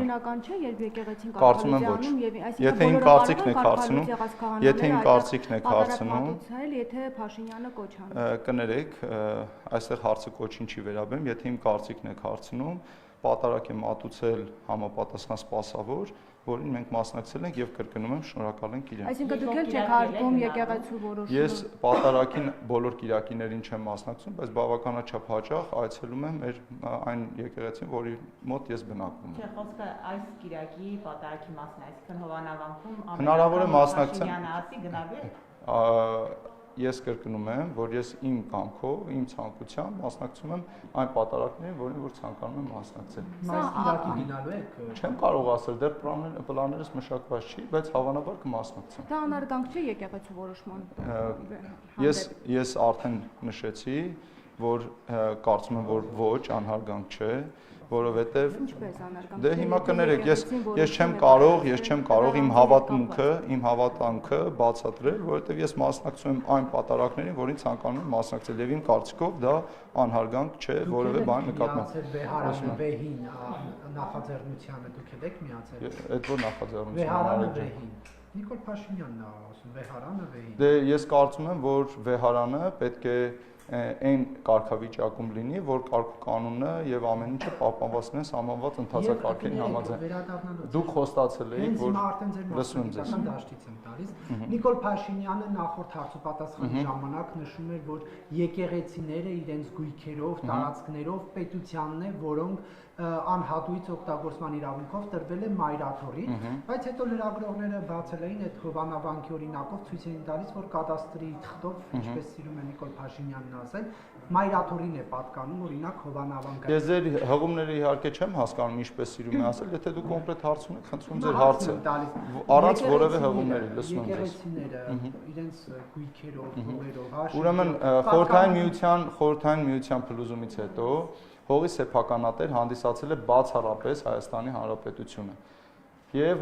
բնական չէ, երբ եկեղեցին Կարծում եմ ոչ։ Եթե իմ կարծիքն եք հարցնում, եթե իմ կարծիքն եք հարցնում, եթե Փաշինյանը կոչ անի։ Կներեք, այստեղ հարցը կոչին չի վերաբերում, եթե իմ կարծիքն եք հարցնում, պատարակ է մատուցել համապատասխան սպասավոր, որին մենք մասնակցել ենք եւ կրկնում եմ, շնորհակալ ենք իրեն։ Այսինքն դուք էլ չեք հարգում եկեղեցու որոշումը։ Ես պատարակին բոլոր կիրակիներին չեմ մասնակցում, բայց բավականաչափ հաճախ այցելում եմ մեր այն եկեղեցին, որի մոտ ես բնակվում եմ։ Չէ, խոսքը այս կիրակի պատարակի մասն է, այսինքն Հովանավանքում հնարավոր է մասնակցել։ ասի գնալու Ես կրկնում եմ, որ ես իմ կամքով, իմ ցանկությամբ մասնակցում եմ այն պատարակներին, որին որ ցանկանում եմ մասնակցել։ Մասնակցի գնալու եք։ Չեմ կարող ասել, դեռ պլաններս մշակված չի, բայց հավանաբար կմասնակցեմ։ Դա անարգանք չէ եկեղեցու որոշման։ Ես արդեն նշեցի, որ կարծում եմ, որ ոչ, անհարգանք չէ, որովհետև դե հիմա կներեք, ես չեմ կարող իմ հավատամքը բացատրել, որովհետև ես մասնակցում եմ այն պատարակներին, որին ցանկանում եմ մասնակցել, եւ իմ կարծիքով դա անհարգանք չէ, որևէ բան նկատմամբ։ Վեհին նախաձեռնությանը դուք եք միացել։ Այդ որ նախաձեռնությունը։ Վեհարանը Վեհին։ Նիկոլ Փաշինյանն է ասում Վեհարանը Վեհին։ Դե ես կարծում եմ, որ Վեհարանը պետք է այն կարգավիճակում լինի, որ կարգուկանոնը եւ ամեն ինչը պահպանված լինեն սահմանված ընթացակարգերի համաձայն։ Դուք խոստացել եք, որ լսում եմ ձեզ։ Դաշտից եմ տալիս։ Նիկոլ Փաշինյանը նախորդ հարցուպատասխանի ժամանակ նշում էր, որ եկեղեցիները իրենց գույքերով, տարածքներով պետությանն է, որոնք անհատույց օգտագործման իրավունքով տրվել է մայրաթորի, բայց հետո լրագրողները բացել էին այդ Հովանավանքի օրինակով ցույց էին տալիս, որ կադաստրի թղթով, ինչպես սիրում է Նիկոլ Փաշինյանն ասել, մայրաթորին է պատկանում օրինակ Հովանավանքը։ Ես ձեր հղումները իհարկե չեմ հասկանում, ինչպես սիրում եք ասել, եթե դուք կոնկրետ հարց ունեք, խնդրում ձեր հարցը։ Առանց որևէ հղումների, լսում եմ ձեզ։ Եկեղեցիները իրենց գույքերով, հողերով, Ուրեմն խորհրդային միության փլուզումից հետո հողի սեփականատեր հանդիսացել է բացառապես Հայաստանի Հանրապետությունը եւ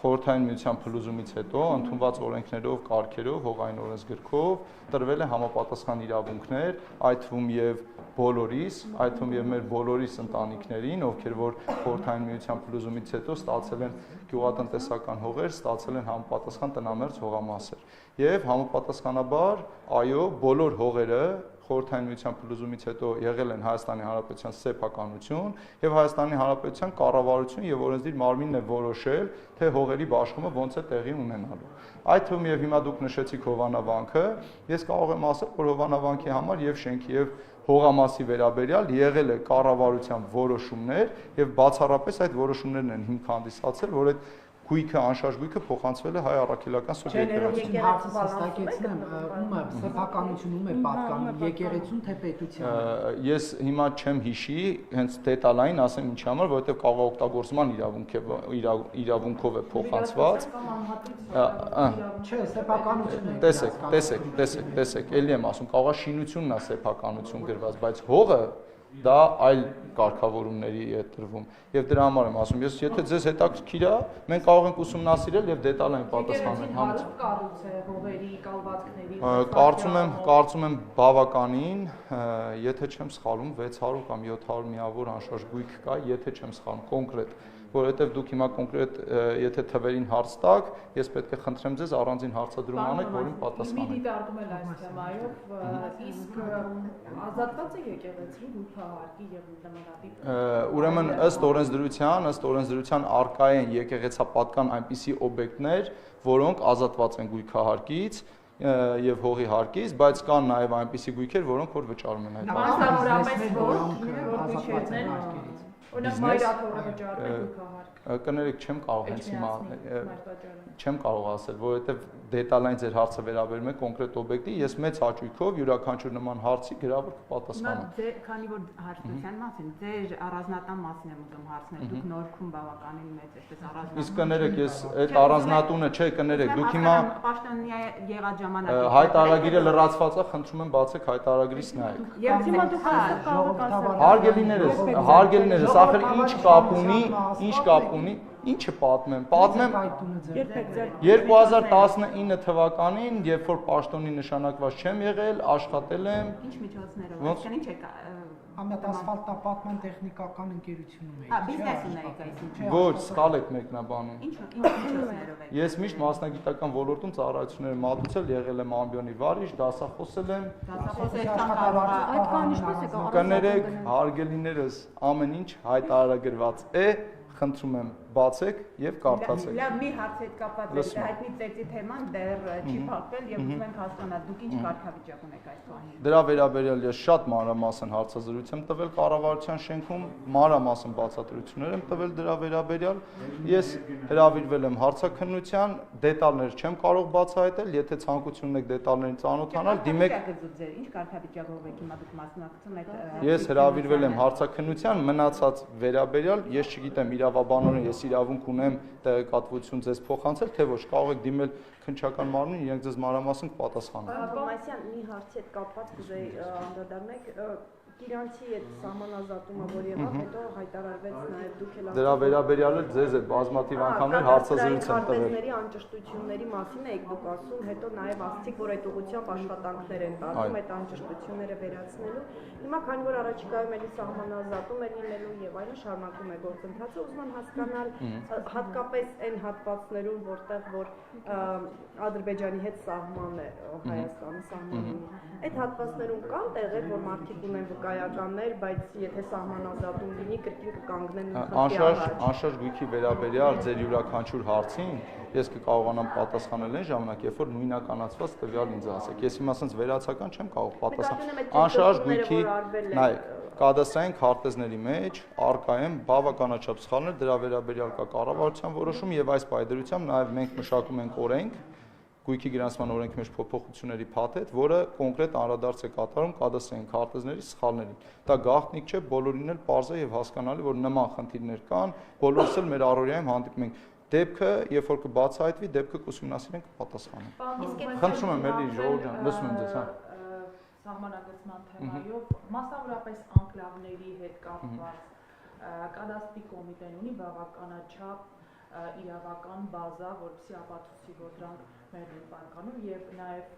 խորհրդային միության փլուզումից հետո ընդունված օրենքներով, կարգերով, հողային օրենսգրքով տրվել է համապատասխան իրավունքներ, այդ թվում եւ բոլորիս, այդ թվում եւ մեր բոլորիս ընտանիքներին, ովքեր որ խորհրդային միության փլուզումից հետո ստացել են գյուղատնտեսական հողեր, ստացել են համապատասխան տնամերձ հողամասեր եւ համապատասխանաբար այո բոլոր հողերը խորհրդային միության փլուզումից հետո եղել են Հայաստանի Հանրապետության սեփականություն եւ Հայաստանի Հանրապետության կառավարություն եւ օրենսդիր մարմինն է որոշել, թե հողերի բաշխումը ոնց է տեղի ունենալու։ Այդ թվում եւ հիմա դուք նշեցիք Հովանավանքը, ես կարող եմ ասել, որ Հովանավանքի համար եւ շենքի եւ հողամասի վերաբերյալ եղել է կառավարության որոշումներ եւ բացառապես այդ որոշումներն են հիմք հանդիսացել, որ այդ գույքը անշարժ գույքը փոխանցվել է հայ առաքելական սուբյեկտին։ Հաստատեցնեմ, ումը սեփականությունում է պատկանում եկեղեցուն թե պետությանը։ Ես հիմա չեմ հիշի, հենց դետալային ասեմ ինչի համար, որովհետև կարող օգտագործման իրավունքով է փոխանցված։ Չէ, սեփականությունն է։ Տեսեք, էլի եմ ասում, կարող է շինությունն է սեփականություն գրված, բայց հողը դա այլ կարգավորումների է տրվում եւ դրա համար եմ ասում ես եթե ձեզ հետաքրքիր է մենք կարող ենք ուսումնասիրել եւ դետալային պատասխանել համաձայն կառույց է հողերի կալվածքների կարծում եմ բավականին եթե չեմ սխալում 600 կամ 700 միավոր անշարժ գույք կա եթե չեմ սխալում կոնկրետ որովհետև դուք հիմա կոնկրետ եթե թվերին հարց տաք, ես պետք է խնդրեմ ձեզ առանձին հարցադրում անեք, որին պատասխանեք։ Մի դիտարկում էլ այս թեմայով, իսկ ազատված է եկեղեցին գույքահարկի եւ նմանատիպ։ Ուրեմն ըստ օրենսդրության արկա են եկեղեցապատկան այնպիսի օբյեկտներ, որոնք ազատված են գույքահարկից եւ հողի հարկից, բայց կան նաեւ այնպիսի գույքեր, որոնք որ վճարում են այդ։ Մասնավորապես որ գույքերն են Օրինակ մայրաթորը վճարում է գույքահարկ։ Կներեք չեմ կարող հենց հիմա չեմ կարող ասել, որովհետև դետալային ձեր հարցը վերաբերում է կոնկրետ օբյեկտի, ես մեծ հաճույքով յուրաքանչյուր նման հարցի գրավոր կպատասխանեմ։ Քանի որ հարցության մասին, ձեր առանձնատան մասին եմ ուզում հարցնել, դուք Նորքում բավականին մեծ այսպես առանձնատան։ Իսկ կներեք, ես այդ առանձնատունը չէ, կներեք, դուք հիմա պաշտոնյա եղած ժամանակ հայտարարագիրը լրացված է, խնդրում եմ բացեք հայտարարագիրից նայեք։ Եվ հիմա դուք կարող եք Հարգելիներս, ախր ինչ կապ ունի, ինչը պատմեմ 2019 թվականին, երբ որ պաշտոնի նշանակված չեմ եղել, աշխատել եմ։ Ինչ միջոցներով, այսինքն ինչ է Ամենատ ասֆալտապատման տեխնիկական ընկերությունում էի։ բիզնեսին եք այսինքն։ Ոչ, սխալ եք մեկնաբանում։ Ինչ ներով եք։ Ես միշտ մասնագիտական ոլորտում ծառայություններ եմ մատուցել, եղել եմ ամբիոնի վարիչ, դասախոսել եմ։ Այդ կան ինչպես է կա։ Կներեք, հարգելիներս, ամեն ինչ հայտարարագրված է, խնդրում եմ բացեք եւ կարդացեք։ Լավ, մի հարց հետ կապված է, հայտնի ծեծի թեման դեռ չի փակվել եւ ուզում ենք հասկանալ դուք ինչ կարգավիճակ ունեք այս պահին։ Դրա վերաբերյալ ես շատ մանրամասն հարցազրույց եմ տվել կառավարության շենքում, մանրամասն բացատրություններ եմ տվել դրա վերաբերյալ։ Ես հրավիրվել եմ հարցաքննության, դետալներ չեմ կարող բացահայտել, եթե ցանկություն ունեք դետալներին ծանոթանալ, դիմեք։ Ինչ կարգավիճակով եք հիմա դուք մասնակցում եք։ Ես հրավիրվել եմ հարցաքննության, մնացած վերաբերյալ ես չգիտեմ իրավաբանորեն ես իրավունք ունեմ տեղեկատվություն ձեզ փոխանցել, թե ոչ, կարող եք դիմել քննչական մարմնին, իրենք ձեզ մանրամասն կպատասխանեն։ Բոմասյան մի հարցի հետ կապված կուզեի անդրադառնալ Իրանցի այդ սահմանազատումը, որ եղավ, հետո հայտարարվեց նաև դուք էլ Դրա վերաբերյալ էլ ձեզ այդ բազմաթիվ անգամներ հարցազրույց եմ տվել։ Քարտեզների անճշտությունների մասին եք դուք ասում, հետո նաև ասացիք, որ այդ ուղղությամբ աշխատանքներ են տարվում այդ անճշտությունները վերացնելու։ Հիմա քանի որ առաջիկայում էլի սահմանազատում է լինելու եւ այլն շարունակում է գործընթացը, ուզում եմ հասկանալ հատկապես այն հատվածներում, որտեղ որ Ադրբեջանի հետ սահման է Հայաստանի սահմանին։ Այդ հատվածներում կան տեղեր, որ մարդիկ ունեն վկայականներ, բայց եթե սահմանազատում լինի, կրկին կկանգնեն Անշարժ գույքի վերաբերյալ ձեր յուրաքանչյուր հարցին ես կկարողանամ պատասխանել այն ժամանակ, երբ որ նույնականացված տվյալ ինձ ասեք։ Ես հիմա ասենց վերացական չեմ կարող պատասխանել։ Անշարժ գույքի, նայեք, կադաստրային քարտեզների մեջ արկա են բավականաչափ սխալներ, դրա վերաբերյալ կա կառավարության որոշում եւ այս պայդրությամբ նաեւ մենք մշակում ենք օրենք, գույքի գրանցման օրենքի մեջ փոփոխությունների փաթեթ, որը կոնկրետ անդրադարձ է կատարում կադաստրային քարտեզների սխալներին։ Դա գաղտնիք չէ, բոլորին էլ պարզ է եւ հասկանալի, որ նման խնդիրներ կան, բոլորս էլ մեր առօրյայում հանդիպում ենք։ Դեպքը, երբ որ կբացահայտվի, դեպքը կուսումնասիրենք կպատասխանենք։ Խնդրում եմ էլի ժողովուրդ ջան, լսում եմ ձեզ, հա։ Սահմանագծման թեմայով, մասնավորապես անկլավների հետ կապված կադաստրի կոմիտեն ունի բավականաչափ իրավական բազա, որպեսզի ապացուցի, որ դրանք մեր պայքարում եւ նաեւ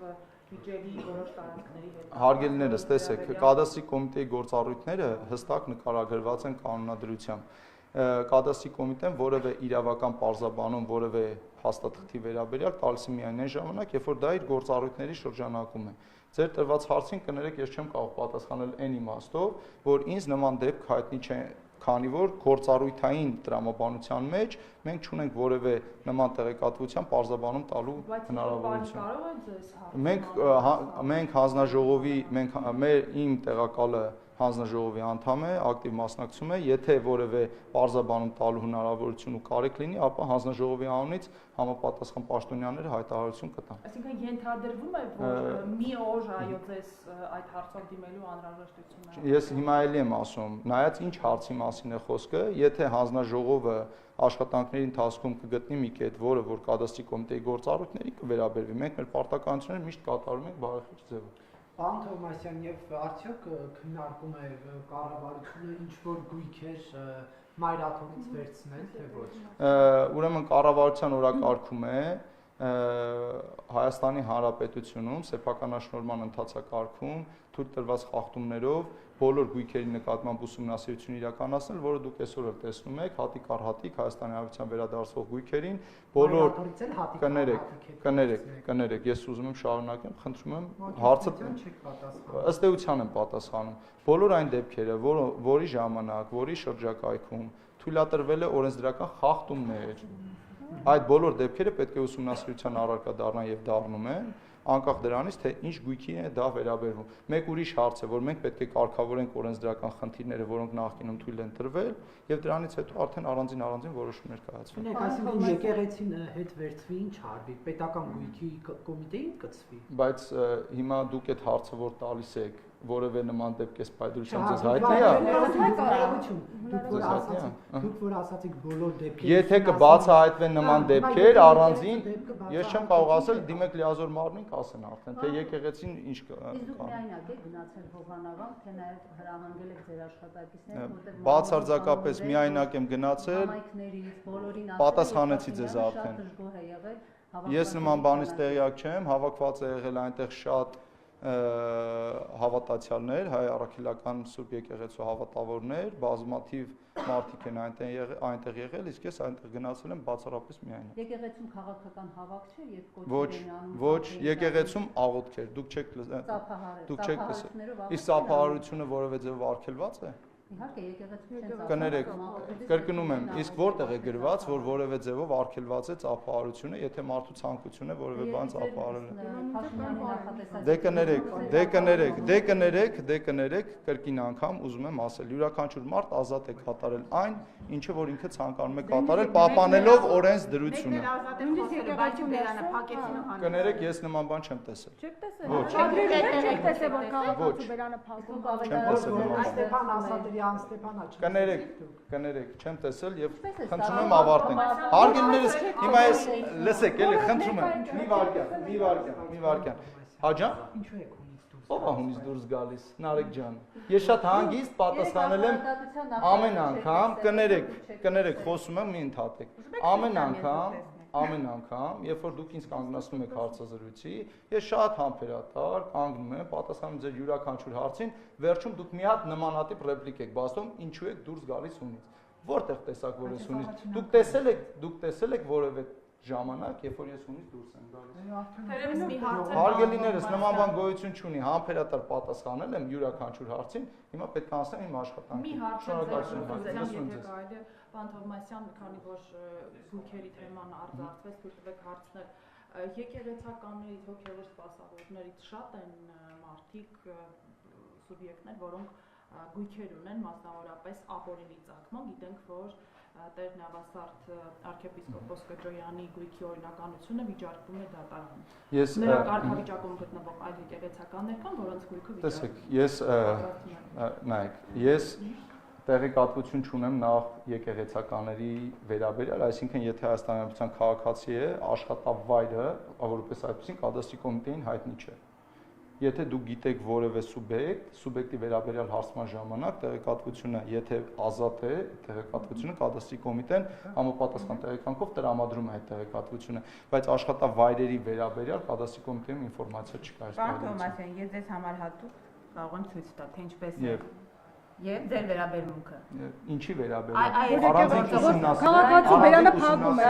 միջելի որոշ տարածքների հետ։ Հարգելիներս, տեսեք, կադաստրի կոմիտեի գործառույթները հստակ նկարագրված են կանոնադրությամբ։ Կադաստրի կոմիտեն որևէ իրավական պարզաբանում, որևէ հաստատքի վերաբերյալ տալիս է միայն այն ժամանակ, երբ որ դա իր գործառույթների շրջանակում է։ Ձեր տրված հարցին կներեք, ես չեմ կարող պատասխանել այն իմաստով, որ ինձ նման դեպք հայտնի չէ, քանի որ գործառույթային տրամաբանության մեջ մենք չունենք որևէ նման տեղեկատվության պարզաբանում տալու հնարավորություն։ Մենք հանձնաժողովի, իմ տեղակալը հանձնաժողովի անդամ է, ակտիվ մասնակցում է, եթե որևէ պարզաբանում տալու հնարավորություն ու կարիք լինի, ապա հանձնաժողովի անունից համապատասխան պաշտոնյաները հայտարարություն կտան։ Այսինքն ենթադրվում է, որ մի օր այո ձեզ այդ հարցով դիմելու անհրաժեշտություն է։ Ես հիմա էլի եմ ասում, նայած ինչ հարցի մասին է խոսքը, եթե հանձնաժողովը աշխատանքների ընթացքում կգտնի մի կետ, որը որ կադաստրի կոմիտեի գործառույթների կվերաբերվի, մենք մեր պարտականությունները միշտ կատարում ենք բարեխիղճ ձևով։ Պարոն Թովմասյան, եւ արդյոք քննարկում է կառավարությունը ինչ-որ գույքեր մայրաթորից վերցնել, թե ոչ։ Ուրեմն կառավարության օրակարգում է Հայաստանի Հանրապետությունում սեփականաշնորհման ընթացակարգում թույլ տրված խախտումներով բոլոր գույքերի նկատմամբ ուսումնասիրություն իրականացնել, որը դուք այսօր էլ տեսնում եք, հատիկ առ հատիկ Հայաստանի Հանրապետության վերադարձող գույքերին, բոլոր կներեք, ես ուզում եմ շարունակեմ, խնդրում եմ հարցը ըստ էության եմ պատասխանում։ Բոլոր այն դեպքերը, որի ժամանակ, որի շրջակայքում թույլատրվել է օրենսդրական խախտումներ, այդ բոլոր դեպքերը պետք է ուսումնասիրության առարկա դառնան եւ դառնում են, անկախ դրանից, թե ինչ գույքի է դա վերաբերվում։ Մեկ ուրիշ հարց է, որ մենք պետք է կարգավորենք օրենսդրական խնդիրները, որոնք նախկինում թույլ են տրվել, եւ դրանից հետո արդեն առանձին որոշումներ կայացվեն։ Այսինքն եկեղեցին հետ վերցվի ինչ արվի, պետական գույքի կոմիտեին կծվի։ Բայց հիմա դուք այդ հարցը որ տալիս եք, որևէ նման դեպք էս պայդրությամբ ձեզ հայտնի է։ Դուք որ ասացիք բոլոր դեպքերը։ Եթե կբացահայտվեն նման դեպքեր առանձին, ես չեմ կարող ասել, դիմեք լիազոր մարմնին կասեն արդեն, թե եկեղեցին ինչ կա։ Իսկ դուք միայնակ եք գնացել Հովանավան, թե նաև հրահանգել եք ձեր աշխատակիցներին, որտեղ բացարձակապես միայնակ եմ գնացել, համայնքներից բոլորին պատասխանեցի ձեզ արդեն։ Ես նման բանից տեղյակ չեմ, հավաքված է եղել այնտեղ շատ հավատացյալներ, հայ առաքելական Սուրբ եկեղեցու հավատավորներ, բազմաթիվ մարդիկ են այնտեղ եղել, իսկ ես այնտեղ գնացել եմ բացառապես միայն։ Եկեղեցում քաղաքական հավաք չէ, երբ Ոչ, կոչեր են անում։ ոչ, եկեղեցում աղոթք էր, դուք չեք լսել։ Իսկ ծափահարությունը որևէ ձև արգելված է։ Իհարկե եկեղեցում չեն Կներեք, կրկնում եմ, իսկ որտեղ է գրված, որ որևէ ձևով արգելված է ծափահարությունը, եթե մարդու ցանկություն է որևէ բան ծափահարել։ Դե կներեք, կրկին անգամ ուզում եմ ասել, յուրաքանչյուր մարդ ազատ է կատարել այն, ինչը որ ինքը ցանկանում է կատարել, պահպանելով օրենսդրությունը։ Կներեք, ես նման բան չեմ տեսել։ Չեք տեսել։ Ոչ։ Չեք տեսել, որ քաղաքացու բերանը փակում Կներեք, չեմ տեսել եւ խնդրում եմ ավարտենք։ Հարգելիներս, հիմա ես լսեք, էլի խնդրում եմ, մի վարքյան։ Հաջա՞, Ինչու եք հունից դուրս։ ով է հունից դուրս գալիս, Նարեկ ջան։ Ես շատ հանգիստ պատասխանել եմ ամեն անգամ, կներեք, խոսում եմ, մի ընդհատեք։ Ամեն անգամ, երբ որ դուք ինձ կանգնացնում եք հարցազրույցի, ես շատ համբերատար կանգնում եմ, պատասխանում ձեր յուրաքանչյուր հարցին, վերջում դուք մի հատ նմանատիպ ռեպլիկ եք բացում, ինչու եք դուրս գալիս հունից։ Որտեղ տեսակ որ ես հունից։ Դուք տեսել եք որևէ ժամանակ, երբ որ ես հունից դուրս եմ գալիս։ Հարգելիներս, նման բան գոյություն չունի, համբերատար պատասխանել եմ յուրաքանչյուր հարցին, հիմա պետք է անցնեմ իմ աշխատանքին։ Պարոն Թովմասյան, քանի որ զույգերի թեման արձակվեց, թույլ տվեք հարցնել, եկեղեցականներից, հոգևոր սպասավորներից շատ են մարդիկ, սուբյեկտներ, որոնք գույքեր ունեն, մասնավորապես ապօրինի ծագման, գիտենք, որ Տեր Նավասարդ arczepiskopos Կջոյանի գույքի օրինականությունը վիճարկվում է դատարանում։ Նրա կարգավիճակում գտնվող այլ եկեղեցականներ կան, որոնց գույքը ես տեղեկատվություն չունեմ նախ եկեղեցականների վերաբերյալ, այսինքն եթե Հայաստանի Հանրապետության քաղաքացի է, աշխատավայրը, որպես այդպեսին կադաստրի կոմիտեին հայտնի չէ։ Եթե դուք գիտեք որևէ սուբյեկտի վերաբերյալ հարցման ժամանակ տեղեկատվությունը, եթե ազատ է տեղեկատվությունը, կադաստրի կոմիտեն համապատասխան տեղեկանքով տրամադրում է այդ տեղեկատվությունը, բայց աշխատավայրերի վերաբերյալ կադաստրի կոմիտեում ինֆորմացիա չկա։ Պարոն Թովմասյան, ես ձեզ համար հատուկ կարող եմ ցույց տալ, թե ինչպես է եւ ձեր վերաբերմունքը։ Ինչի վերաբերյալ։ Առանց ուսումնասիրել։ Քաղաքացու բերանը փակում է։